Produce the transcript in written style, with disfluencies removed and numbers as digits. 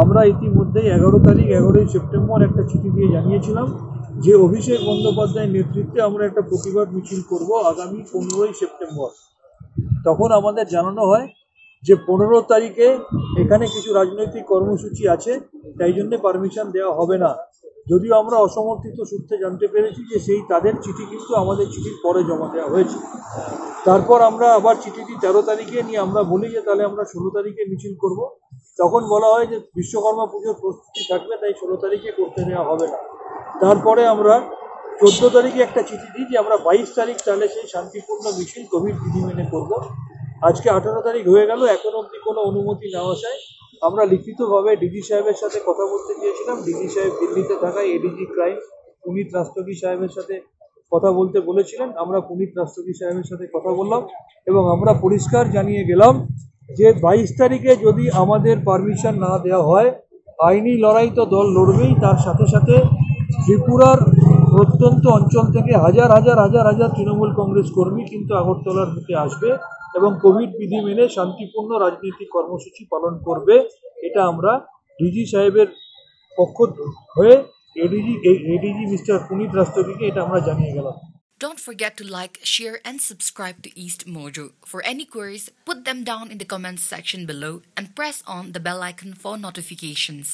আমরা ইতিমধ্যে 11 তারিখ 11ই সেপ্টেম্বর একটা চিঠি দিয়ে জানিয়েছিলাম যে অভিষেক বন্দ্যোপাধ্যায়ের নেতৃত্বে আমরা একটা প্রতিবাদ মিছিল করব আগামী 15ই সেপ্টেম্বর। তখন আমাদের জানানো হয় যে 15 তারিখে এখানে কিছু রাজনৈতিক কর্মসূচি আছে, তাই জন্য পারমিশন দেওয়া হবে না। যদিও আমরা অসমর্থিত সূত্রে জানতে পেরেছি যে সেই তাদের চিঠি কিন্তু আমাদের চিঠির পরে জমা দেওয়া হয়েছে। তারপর আমরা আবার চিঠিটি 13 তারিখে নিয়ে আমরা বলি যে তাহলে আমরা 16 তারিখে মিছিল করব। তখন বলা হয় যে বিশ্বকর্মা পুজোর প্রস্তুতি থাকবে, তাই 16 তারিখে করতে দেওয়া হবে না। তারপরে আমরা 14 তারিখে একটা চিঠি দিই যে আমরা 22 তারিখ তাহলে সেই শান্তিপূর্ণ মিছিল কোভিড বিধি মেনে করব। আজকে 18 তারিখ হয়ে গেল, এখন অবধি কোনো অনুমতি না আসায় আমরা লিখিতভাবে ডিজি সাহেবের সাথে কথা বলতে চেয়েছিলাম। ডিজি সাহেব দিল্লিতে থাকায় এডিজি ক্রাইম পুনিত রাষ্ট্রপতি সাহেবের সাথে কথা বলতে বলেছিলেন। আমরা পুনিত রাষ্ট্রপতি সাহেবের সাথে কথা বললাম এবং আমরা পরিষ্কার জানিয়ে গেলাম যে 22 তারিখে যদি আমাদের পারমিশন না দেওয়া হয়, আইনি লড়াই তো দল লড়বেই, তার সাথে সাথে ত্রিপুরার প্রত্যন্ত অঞ্চল থেকে হাজার হাজার হাজার হাজার তৃণমূল কংগ্রেস কর্মী কিন্তু আগরতলার বুকে আসবে এবং কোভিড বিধি মেনে শান্তিপূর্ণ রাজনৈতিক কর্মসূচি পালন করবে। এটা আমরা ডিজি সাহেবের পক্ষ হয়ে এডিজি মিস্টার পুনিত রাষ্ট্রপতিকে এটা আমরা জানিয়ে গেলাম। Don't forget to like, share and subscribe to East Mojo. For any queries, put them down in the comments section below and press on the bell icon for notifications.